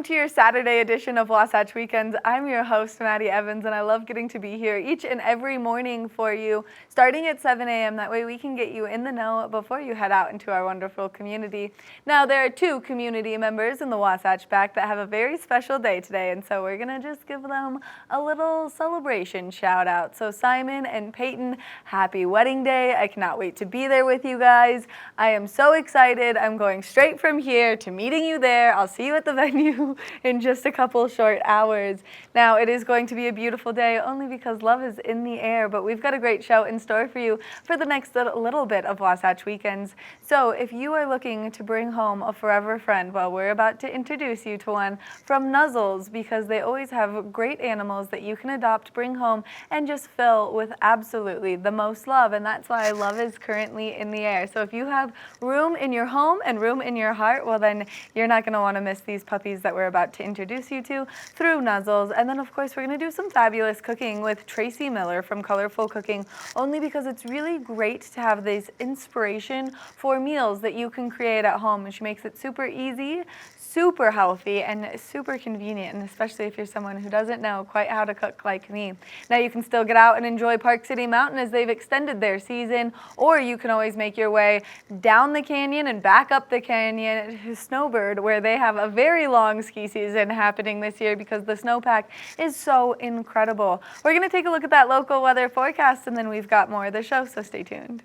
to your Saturday edition of Wasatch Weekends. I'm your host, Maddie Evans, and I love getting to be here each and every morning for you, starting at 7 a.m. That way we can get you in the know before you head out into our wonderful community. Now, there are two community members in the Wasatch Pack that have a very special day today, and so we're going to just give them a little celebration shout out. So Simon and Peyton, happy wedding day. I cannot wait to be there with you guys. I am so excited. I'm going straight from here to meeting you there. I'll see you at the venue in just a couple short hours. Now, it is going to be a beautiful day only because love is in the air, but we've got a great show in store for you for the next little bit of Wasatch Weekends. So if you are looking to bring home a forever friend, well, we're about to introduce you to one from Nuzzles, because they always have great animals that you can adopt, bring home, and just fill with absolutely the most love, and that's why love is currently in the air. So if you have room in your home and room in your heart, well, then you're not going to want to miss these puppies that we're about to introduce you to through Nuzzles. And then, of course, we're going to do some fabulous cooking with Tracy Miller from Colorful Cooking, only because it's really great to have this inspiration for meals that you can create at home. And she makes it super easy, super healthy, and super convenient, and especially if you're someone who doesn't know quite how to cook like me. Now, you can still get out and enjoy Park City Mountain as they've extended their season, or you can always make your way down the canyon and back up the canyon to Snowbird, where they have a very long ski season happening this year because the snowpack is so incredible. We're going to take a look at that local weather forecast, and then we've got more of the show, so stay tuned.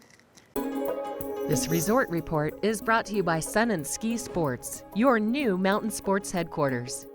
This resort report is brought to you by Sun and Ski Sports, your new mountain sports headquarters.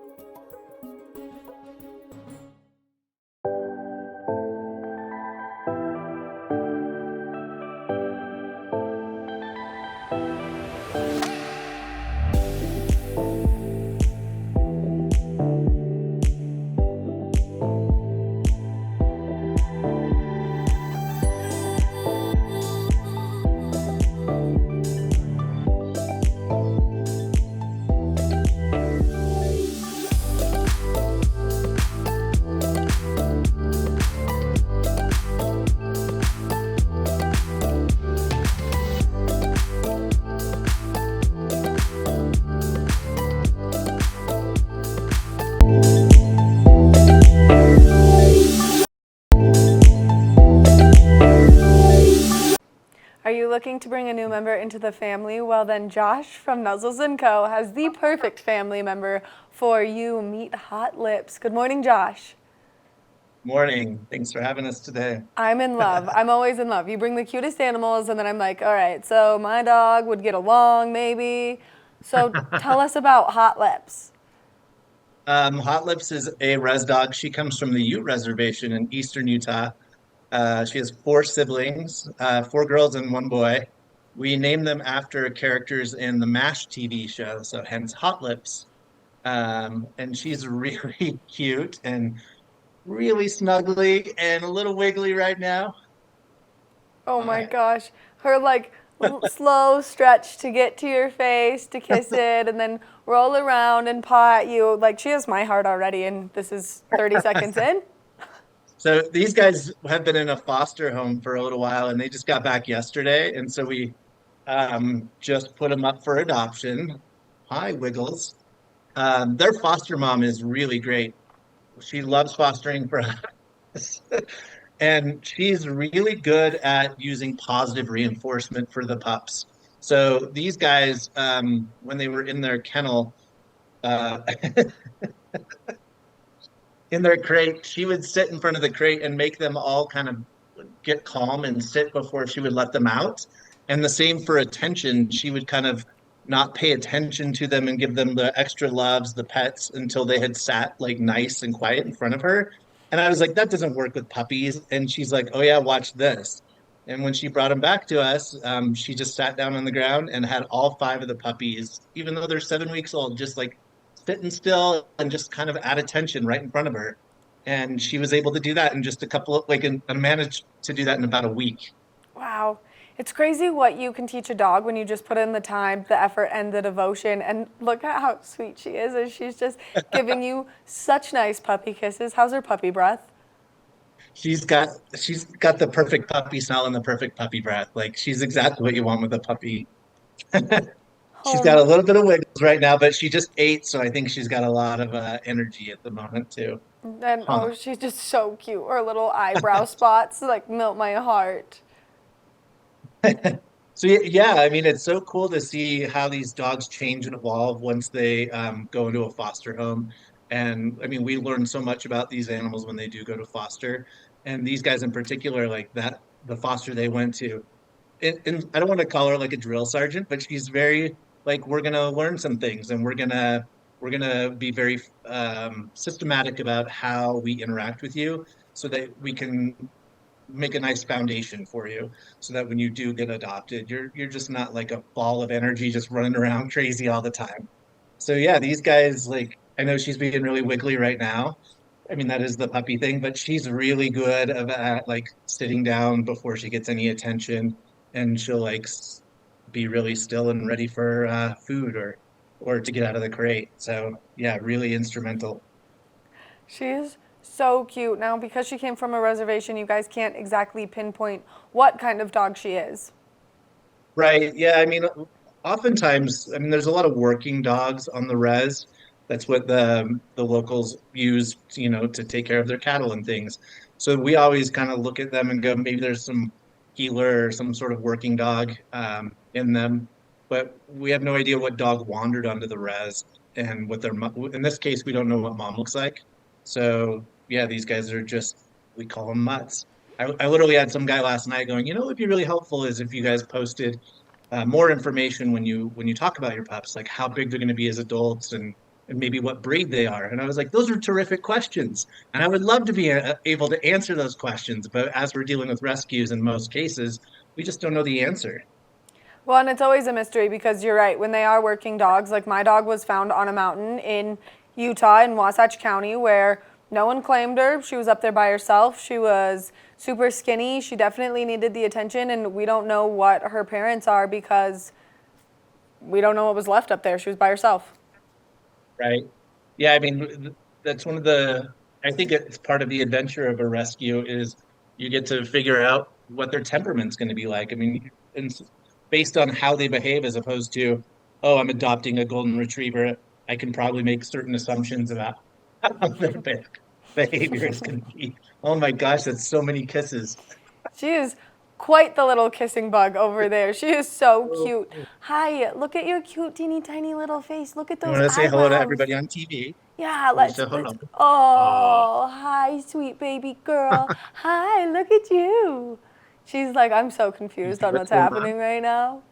Are you looking to bring a new member into the family? Well, then Josh from Nuzzles & Co. has the perfect family member for you. Meet Hot Lips. Good morning, Josh. Morning. Thanks for having us today. I'm in love. I'm always in love. You bring the cutest animals, and then I'm like, all right, so my dog would get along maybe. So tell us about Hot Lips. Hot Lips is a res dog. She comes from the Ute Reservation in eastern Utah. She has four siblings, four girls and one boy. We named them after characters in the MASH TV show, so hence Hot Lips. And she's really cute and really snuggly and a little wiggly right now. Oh my gosh. Her like slow stretch to get to your face, to kiss it, and then roll around and paw at you. Like, she has my heart already, and this is 30 seconds in. So these guys have been in a foster home for a little while, and they just got back yesterday. And so we just put them up for adoption. Hi, Wiggles. Their foster mom is really great. She loves fostering for us. And she's really good at using positive reinforcement for the pups. So these guys, when they were in their kennel, in their crate, she would sit in front of the crate and make them all kind of get calm and sit before she would let them out. And the same for attention. She would kind of not pay attention to them and give them the extra loves, the pets, until they had sat like nice and quiet in front of her. And I was like, that doesn't work with puppies. And she's like, oh yeah, watch this. And when she brought them back to us, she just sat down on the ground and had all five of the puppies, even though they're 7 weeks old, just like sitting still and just kind of at attention right in front of her. And she was able to do that in just a couple of, and managed to do that in about a week. Wow. It's crazy what you can teach a dog when you just put in the time, the effort, and the devotion. And look at how sweet she is as she's just giving you such nice puppy kisses. How's her puppy breath? She's got the perfect puppy smell and the perfect puppy breath. Like, she's exactly what you want with a puppy. She's got a home. little bit of wiggles right now, but she just ate, so I think she's got a lot of energy at the moment too. And Huh. oh, she's just so cute. Her little eyebrow spots like melt my heart. So yeah, I mean, it's so cool to see how these dogs change and evolve once they go into a foster home. And I mean, we learn so much about these animals when they do go to foster. And these guys in particular, like that, the foster they went to, and I don't want to call her like a drill sergeant, but she's very like we're gonna learn some things, and we're gonna be very systematic about how we interact with you, so that we can make a nice foundation for you, so that when you do get adopted, you're just not like a ball of energy just running around crazy all the time. So yeah, these guys like I know she's being really wiggly right now. I mean, that is the puppy thing, but she's really good at like sitting down before she gets any attention, and she'll like be really still and ready for food or to get out of the crate. So yeah, really instrumental. She's so cute. Now, because she came from a reservation, you guys can't exactly pinpoint what kind of dog she is. Right. Yeah. I mean, oftentimes, I mean, there's a lot of working dogs on the res. That's what the locals use, to take care of their cattle and things. So we always kind of look at them and go, maybe there's some healer or some sort of working dog in them, but we have no idea what dog wandered onto the res and what their in this case, we don't know what mom looks like. So yeah, these guys are just we call them mutts. I literally had some guy last night going, what would be really helpful is if you guys posted more information when you talk about your pups, like how big they're going to be as adults and maybe what breed they are. And I was like, those are terrific questions, and I would love to be able to answer those questions. But as we're dealing with rescues in most cases, we just don't know the answer. Well, and it's always a mystery because you're right. When they are working dogs, like my dog was found on a mountain in Utah in Wasatch County where no one claimed her. She was up there by herself. She was super skinny. She definitely needed the attention, and we don't know what her parents are because we don't know what was left up there. She was by herself. Right. Yeah, I mean, that's one of the, I think it's part of the adventure of a rescue is you get to figure out what their temperament's going to be like. I mean, and based on how they behave as opposed to, oh, I'm adopting a golden retriever, I can probably make certain assumptions about how their behavior is going to be. Oh my gosh, that's so many kisses. She is quite the little kissing bug over there. She is so cute. Hi, look at your cute, teeny, tiny little face. Look at You those want to say hello to eyebrows. everybody on TV? Yeah, Or just let's say hello? let's. Oh, Oh, hi, sweet baby girl. Hi, look at you. She's like, I'm so you confused see on what's what's going on? happening right now.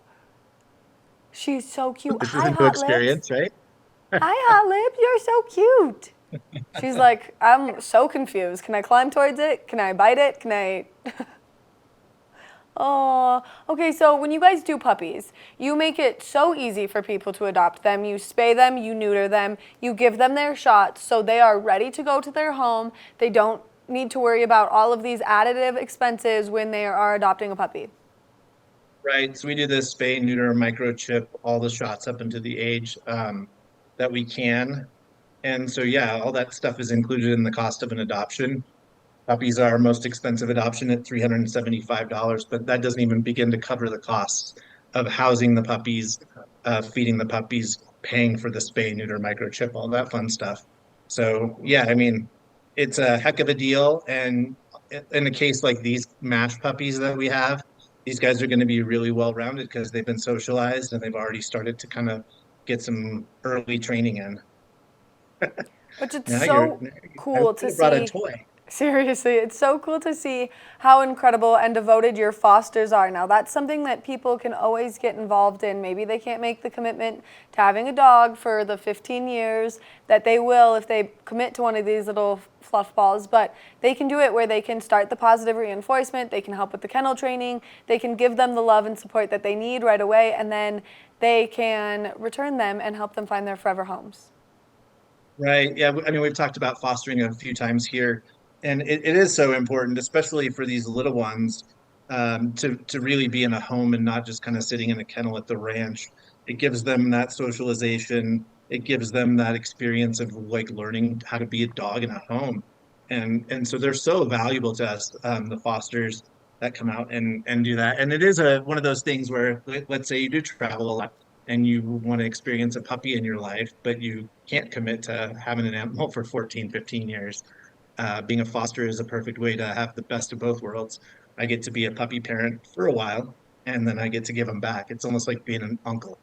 She's so cute. This is Hi, a new hot lips. experience, right? Hi, hot lips. You're so cute. She's like, I'm so confused. Can I climb towards it? Can I bite it? Can I? Oh, okay. So when you guys do puppies, you make it so easy for people to adopt them. You spay them, you neuter them, you give them their shots so they are ready to go to their home. They don't need to worry about all of these additive expenses when they are adopting a puppy. Right. So we do this spay, neuter, microchip, all the shots up into the age that we can. And so, yeah, all that stuff is included in the cost of an adoption. Puppies are our most expensive adoption at $375, but that doesn't even begin to cover the costs of housing the puppies, feeding the puppies, paying for the spay, neuter, microchip, all that fun stuff. So, yeah, I mean, it's a heck of a deal. And in a case like these mash puppies that we have, these guys are going to be really well rounded because they've been socialized and they've already started to kind of get some early training in. Which it's Now you're, so I cool could to have brought a see. toy. Seriously, it's so cool to see how incredible and devoted your fosters are. Now, that's something that people can always get involved in. Maybe they can't make the commitment to having a dog for the 15 years that they will if they commit to one of these little fluff balls, but they can do it where they can start the positive reinforcement, they can help with the kennel training, they can give them the love and support that they need right away, and then they can return them and help them find their forever homes. Right. Yeah. I mean, we've talked about fostering a few times here, and it is so important, especially for these little ones, to really be in a home and not just kind of sitting in a kennel at the ranch. It gives them that socialization. It gives them that experience of like learning how to be a dog in a home, and so they're so valuable to us, the fosters that come out and do that. And it is a one of those things where let's say you do travel a lot. and you want to experience a puppy in your life, but you can't commit to having an animal for 14, 15 years. Being a foster is a perfect way to have the best of both worlds. I get to be a puppy parent for a while, and then I get to give them back. It's almost like being an uncle.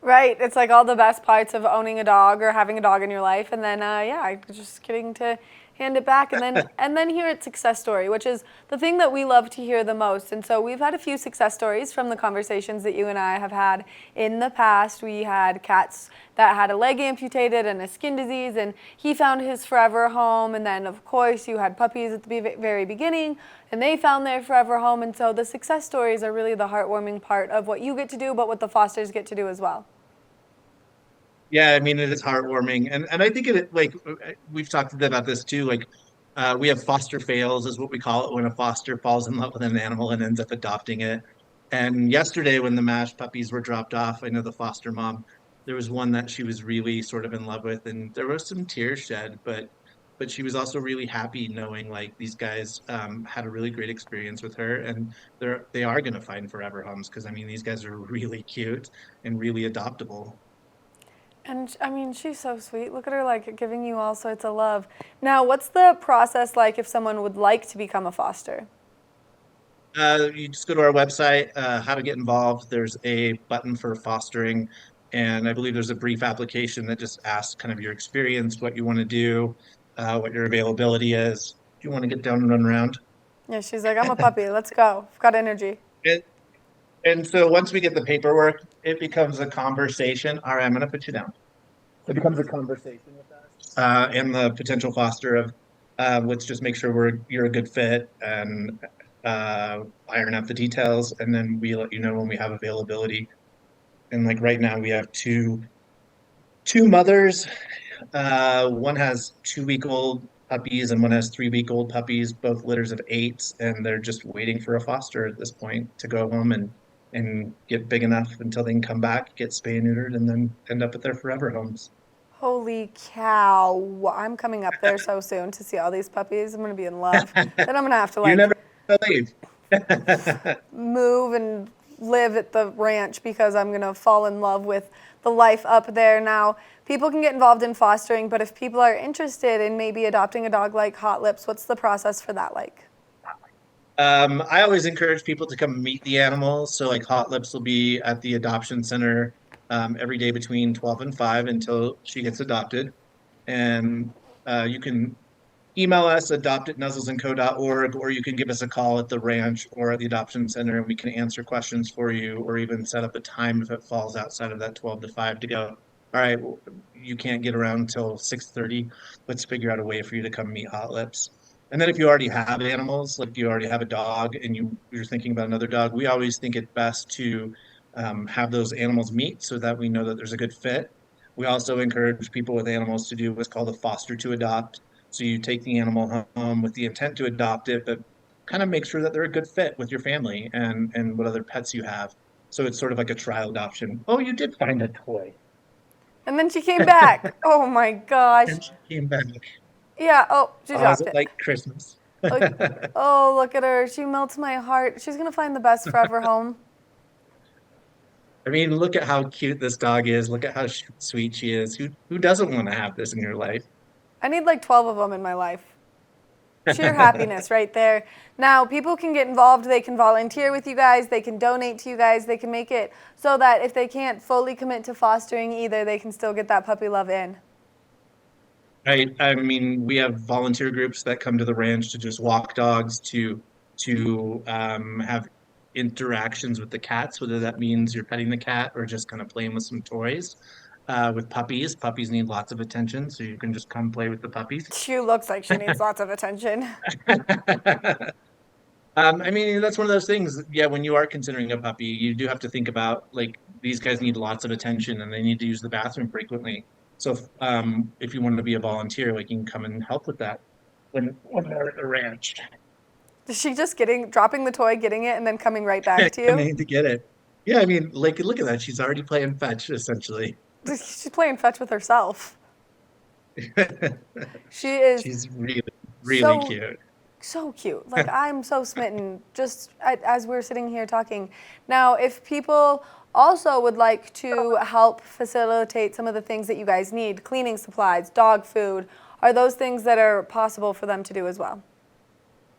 Right. It's like all the best parts of owning a dog or having a dog in your life, and then just getting to hand it back, and then hear its success story, which is the thing that we love to hear the most. And so we've had a few success stories from the conversations that you and I have had in the past. We had cats that had a leg amputated and a skin disease, and he found his forever home. And then, of course, you had puppies at the very beginning, and they found their forever home. And so the success stories are really the heartwarming part of what you get to do, but what the fosters get to do as well. Yeah, I mean, it is heartwarming. And I think we've talked about this too. We have foster fails, is what we call it, when a foster falls in love with an animal and ends up adopting it. And yesterday, when the MASH puppies were dropped off, I know the foster mom, there was one that she was really sort of in love with, and there was some tears shed, but she was also really happy knowing like these guys had a really great experience with her, and they are going to find forever homes, because I mean, these guys are really cute and really adoptable. And I mean, she's so sweet. Look at her, like, giving you all sorts of love. Now, what's the process like if someone would like to become a foster? You just go to our website, how to get involved. There's a button for fostering, and I believe there's a brief application that just asks kind of your experience, what you want to do, what your availability is. Do you want to get down and run around? Yeah, she's like, I'm a puppy. Let's go. I've got energy. And, and so once we get the paperwork, it becomes a conversation. All right, I'm going to put you down. It becomes a conversation with us and the potential foster of let's just make sure you're a good fit, and iron out the details, and then we let you know when we have availability. And like right now, we have two mothers. One has 2-week-old puppies, and one has 3-week-old puppies, both litters of 8s, and they're just waiting for a foster at this point to go home and get big enough until they can come back, get spay and neutered, and then end up at their forever homes. Holy cow. I'm coming up there so soon to see all these puppies. I'm going to be in love. Then I'm going to have to, You like, never leave. move and live at the ranch because I'm going to fall in love with the life up there. Now, people can get involved in fostering, but if people are interested in maybe adopting a dog like Hot Lips, what's the process for that like? I always encourage people to come meet the animals. So like Hot Lips will be at the adoption center every day between 12 and 5 until she gets adopted. And you can email us, adopt@nuzzlesandco.org, or you can give us a call at the ranch or at the adoption center, and we can answer questions for you, or even set up a time if it falls outside of that 12 to 5 to go, all right, well, you can't get around until 6:30. Let's figure out a way for you to come meet Hot Lips. And then if you already have animals, like you already have a dog and you're thinking about another dog, we always think it best to have those animals meet so that we know that there's a good fit. We also encourage people with animals to do what's called a foster to adopt. So you take the animal home with the intent to adopt it, but kind of make sure that they're a good fit with your family and what other pets you have. So it's sort of like a trial adoption. Oh, you did find a toy. And then she came back. Oh my gosh. And she came back. Yeah. Oh, she Oh, dropped is it it. like Christmas? Oh, look at her. She melts my heart. She's going to find the best forever home. I mean, look at how cute this dog is. Look at how sweet she is. Who doesn't want to have this in your life? I need like 12 of them in my life. Sheer happiness right there. Now, people can get involved. They can volunteer with you guys. They can donate to you guys. They can make it so that if they can't fully commit to fostering either, they can still get that puppy love in. Right. I mean, we have volunteer groups that come to the ranch to just walk dogs, to have interactions with the cats, whether that means you're petting the cat or just kind of playing with some toys. With puppies, puppies need lots of attention, so you can just come play with the puppies. She looks like she needs lots of attention. I mean, that's one of those things. Yeah, when you are considering a puppy, you do have to think about like these guys need lots of attention and they need to use the bathroom frequently. So if you wanted to be a volunteer, like you can come and help with that when they're at the ranch. Is she just dropping the toy, getting it, and then coming right back to I you? need to get it. Yeah, I mean, like look at that. She's already playing fetch essentially. She's playing fetch with herself. She is She's really, really so cute. so cute. Like, I'm so smitten just as we're sitting here talking. Now, if people also would like to help facilitate some of the things that you guys need, cleaning supplies, dog food. Are those things that are possible for them to do as well?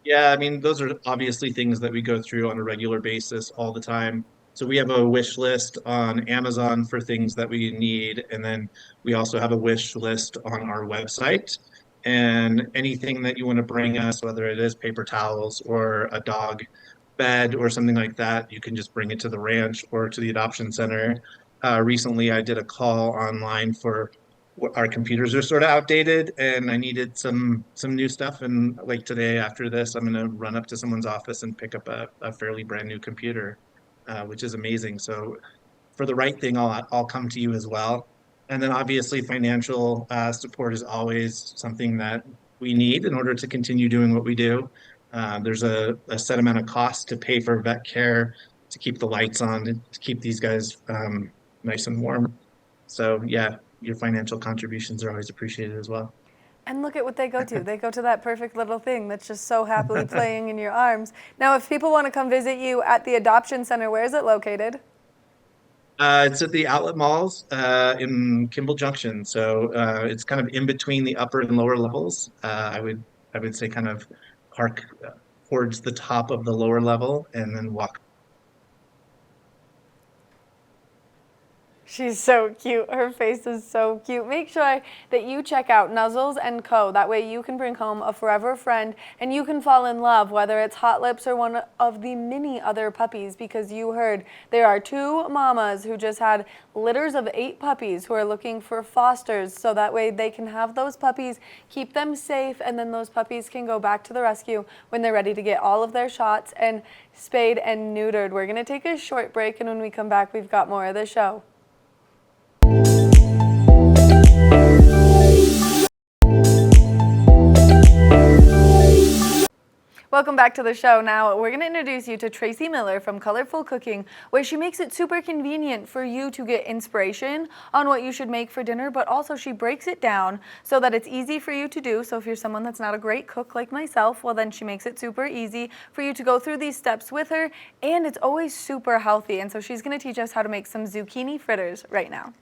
Yeah, I mean, those are obviously things that we go through on a regular basis all the time. So we have a wish list on Amazon for things that we need, and then we also have a wish list on our website. And anything that you want to bring us, whether it is paper towels or a dog bed or something like that, you can just bring it to the ranch or to the adoption center. Recently, I did a call online for our computers are sort of outdated and I needed some new stuff. And like today after this, I'm gonna run up to someone's office and pick up a fairly brand new computer, which is amazing. So for the right thing, I'll come to you as well. And then obviously financial support is always something that we need in order to continue doing what we do. There's a set amount of cost to pay for vet care, to keep the lights on, to keep these guys nice and warm. So yeah, your financial contributions are always appreciated as well. And look at what they go to. They go to that perfect little thing that's just so happily playing in your arms. Now, if people want to come visit you at the adoption center, where is it located? It's at the outlet malls in Kimball Junction, so it's kind of in between the upper and lower levels. I would say kind of park towards the top of the lower level and then walk. She's so cute. Her face is so cute. Make sure that you check out Nuzzles & Co. That way you can bring home a forever friend and you can fall in love, whether it's Hot Lips or one of the many other puppies, because you heard there are 2 mamas who just had litters of 8 puppies who are looking for fosters, so that way they can have those puppies, keep them safe, and then those puppies can go back to the rescue when they're ready to get all of their shots and spayed and neutered. We're going to take a short break, and when we come back, we've got more of the show. Welcome back to the show. Now, we're going to introduce you to Tracy Miller from Colorful Cooking, where she makes it super convenient for you to get inspiration on what you should make for dinner, but also she breaks it down so that it's easy for you to do. So if you're someone that's not a great cook like myself, well, then she makes it super easy for you to go through these steps with her, and it's always super healthy. And so she's going to teach us how to make some zucchini fritters right now.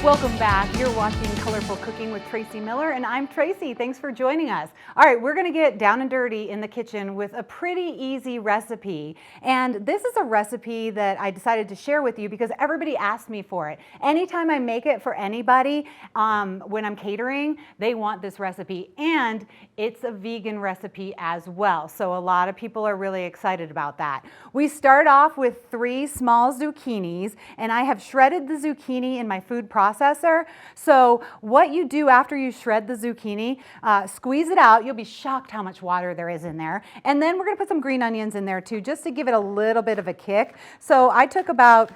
Welcome back. You're watching Colorful Cooking with Tracy Miller, and I'm Tracy. Thanks for joining us. All right, we're going to get down and dirty in the kitchen with a pretty easy recipe. And this is a recipe that I decided to share with you because everybody asked me for it. Anytime I make it for anybody, when I'm catering, they want this recipe. And it's a vegan recipe as well. So a lot of people are really excited about that. We start off with 3 small zucchinis, and I have shredded the zucchini in my food processor. So what you do after you shred the zucchini, squeeze it out. You'll be shocked how much water there is in there. And then we're going to put some green onions in there too, just to give it a little bit of a kick. So I took I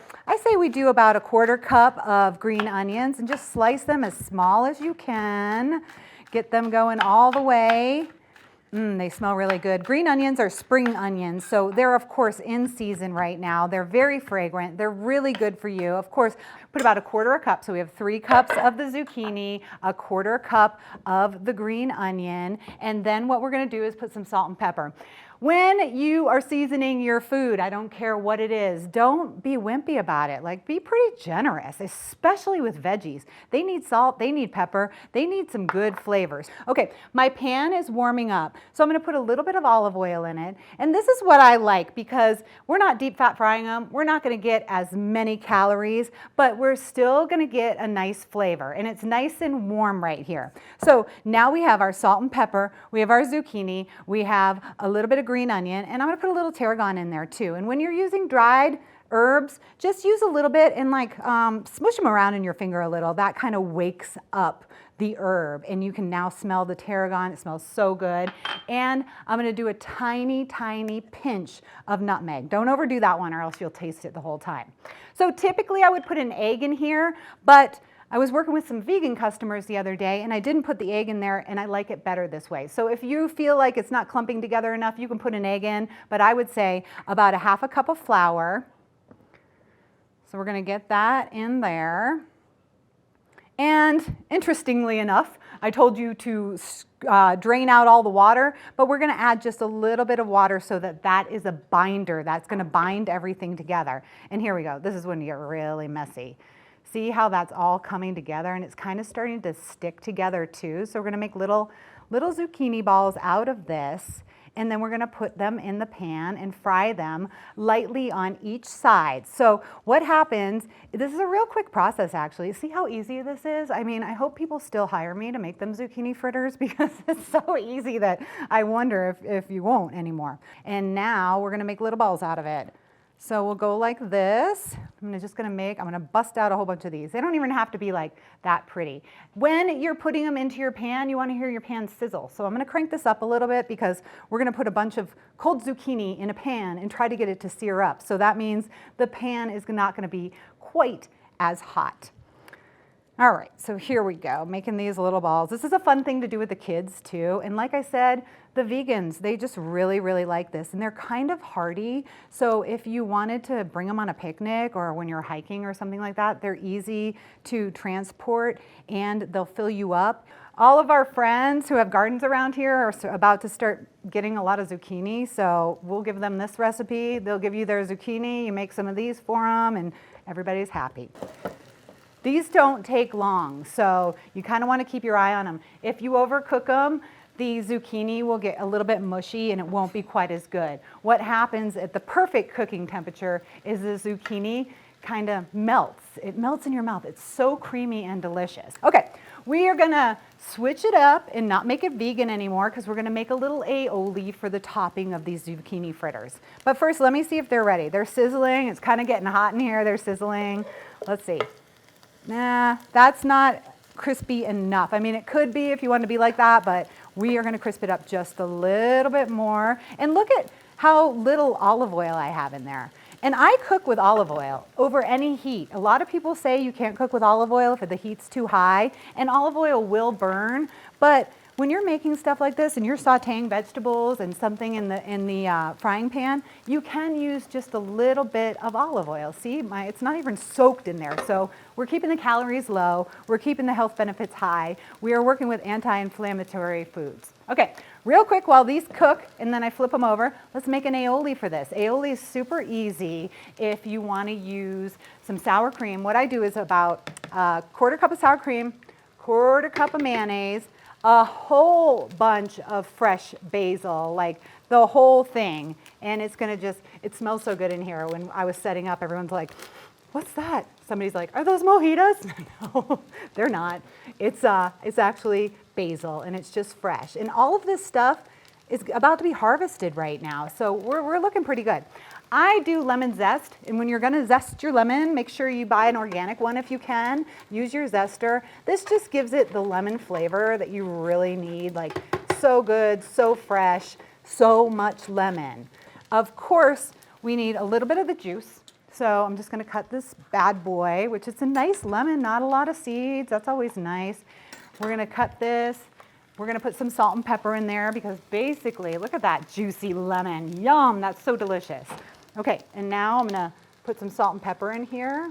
say we do about a 1/4 cup of green onions and just slice them as small as you can. Get them going all the way. They smell really good. Green onions are spring onions, so they're of course in season right now. They're very fragrant. They're really good for you. Of course, put about a 1/4 cup. So we have 3 cups of the zucchini, a 1/4 cup of the green onion, and then what we're going to do is put some salt and pepper. When you are seasoning your food, I don't care what it is, don't be wimpy about it. Like, be pretty generous, especially with veggies. They need salt, they need pepper, they need some good flavors. Okay, my pan is warming up, so I'm going to put a little bit of olive oil in it. And this is what I like because we're not deep fat frying them. We're not going to get as many calories, but we're still going to get a nice flavor. And it's nice and warm right here. So now we have our salt and pepper, we have our zucchini, we have a little bit of green onion, and I'm going to put a little tarragon in there too. And when you're using dried herbs, just use a little bit and smush them around in your finger a little. That kind of wakes up the herb, and you can now smell the tarragon. It smells so good. And I'm going to do a tiny, tiny pinch of nutmeg. Don't overdo that one or else you'll taste it the whole time. So typically I would put an egg in here, but I was working with some vegan customers the other day and I didn't put the egg in there, and I like it better this way. So if you feel like it's not clumping together enough, you can put an egg in, but I would say about a 1/2 cup of flour. So we're going to get that in there. And interestingly enough, I told you to drain out all the water, but we're gonna add just a little bit of water so that that is a binder. That's gonna bind everything together. And here we go. This is when you get really messy. See how that's all coming together, and it's kind of starting to stick together too. So we're gonna make little zucchini balls out of this, and then we're gonna put them in the pan and fry them lightly on each side. So what happens, this is a real quick process actually. See how easy this is? I mean, I hope people still hire me to make them zucchini fritters because it's so easy that I wonder if you won't anymore. And now we're gonna make little balls out of it. So we'll go like this. I'm gonna bust out a whole bunch of these. They don't even have to be like that pretty. When you're putting them into your pan, you wanna hear your pan sizzle. So I'm gonna crank this up a little bit because we're gonna put a bunch of cold zucchini in a pan and try to get it to sear up. So that means the pan is not gonna be quite as hot. All right, so here we go, making these little balls. This is a fun thing to do with the kids too. And like I said, the vegans, they just really, really like this. And they're kind of hearty. So if you wanted to bring them on a picnic or when you're hiking or something like that, they're easy to transport and they'll fill you up. All of our friends who have gardens around here are about to start getting a lot of zucchini. So we'll give them this recipe. They'll give you their zucchini. You make some of these for them and everybody's happy. These don't take long, so you kind of want to keep your eye on them. If you overcook them, the zucchini will get a little bit mushy and it won't be quite as good. What happens at the perfect cooking temperature is the zucchini kind of melts. It melts in your mouth. It's so creamy and delicious. Okay, we are gonna switch it up and not make it vegan anymore because we're gonna make a little aioli for the topping of these zucchini fritters. But first, let me see if they're ready. They're sizzling. It's kind of getting hot in here. They're sizzling. Let's see. Nah, that's not crispy enough. I mean, it could be if you want to be like that, but we are going to crisp it up just a little bit more. And look at how little olive oil I have in there. And I cook with olive oil over any heat. A lot of people say you can't cook with olive oil if the heat's too high, and olive oil will burn, but when you're making stuff like this and you're sauteing vegetables and something in the frying pan, you can use just a little bit of olive oil. See, it's not even soaked in there. So we're keeping the calories low. We're keeping the health benefits high. We are working with anti-inflammatory foods. Okay, real quick while these cook and then I flip them over, let's make an aioli for this. Aioli is super easy if you want to use some sour cream. What I do is about a quarter cup of sour cream, quarter cup of mayonnaise, a whole bunch of fresh basil, like the whole thing. And it's gonna it smells so good in here. When I was setting up, everyone's like, what's that? Somebody's like, are those mojitos? No, they're not. It's actually basil and it's just fresh. And all of this stuff is about to be harvested right now. So we're looking pretty good. I do lemon zest, and when you're gonna zest your lemon, make sure you buy an organic one if you can. Use your zester. This just gives it the lemon flavor that you really need, like so good, so fresh, so much lemon. Of course, we need a little bit of the juice. So I'm just gonna cut this bad boy, which is a nice lemon, not a lot of seeds. That's always nice. We're gonna cut this. We're gonna put some salt and pepper in there because basically, look at that juicy lemon. Yum, that's so delicious. Okay, and now I'm gonna put some salt and pepper in here.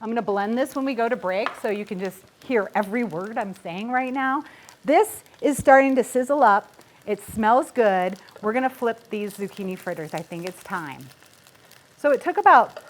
I'm gonna blend this when we go to break so you can just hear every word I'm saying right now. This is starting to sizzle up. It smells good. We're gonna flip these zucchini fritters. I think it's time. So it's about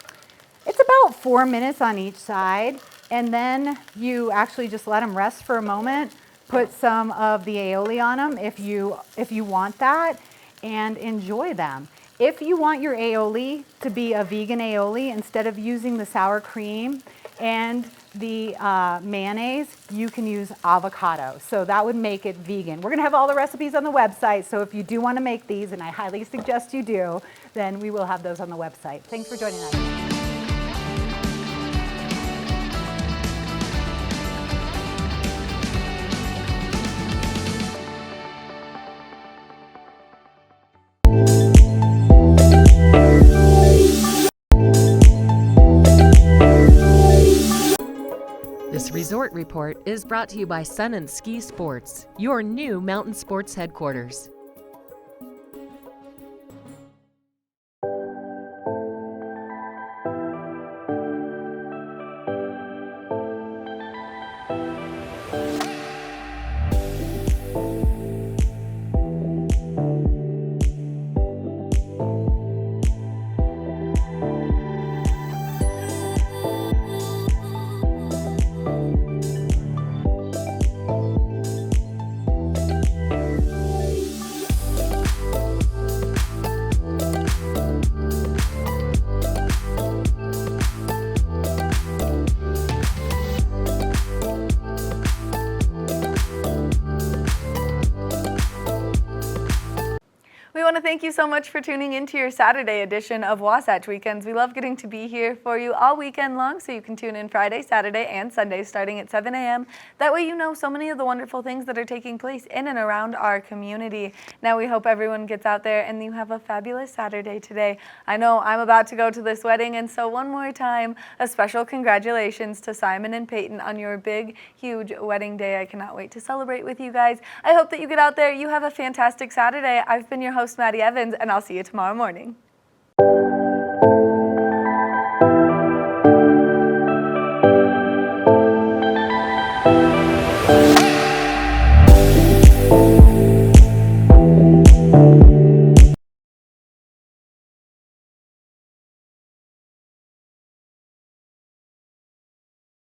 4 minutes on each side, and then you actually just let them rest for a moment. Put some of the aioli on them if you want that, and enjoy them. If you want your aioli to be a vegan aioli, instead of using the sour cream and the mayonnaise, you can use avocado. So that would make it vegan. We're gonna have all the recipes on the website, so if you do wanna make these, and I highly suggest you do, then we will have those on the website. Thanks for joining us. This resort report is brought to you by Sun & Ski Sports, your new mountain sports headquarters. thank you so much for tuning into your Saturday edition of Wasatch Weekends. We love getting to be here for you all weekend long, so you can tune in Friday, Saturday, and Sunday starting at 7 a.m. That way you know so many of the wonderful things that are taking place in and around our community. Now we hope everyone gets out there and you have a fabulous Saturday today. I know I'm about to go to this wedding, and so one more time, a special congratulations to Simon and Peyton on your big, huge wedding day. I cannot wait to celebrate with you guys. I hope that you get out there. You have a fantastic Saturday. I've been your host, Maddie Evans, and I'll see you tomorrow morning.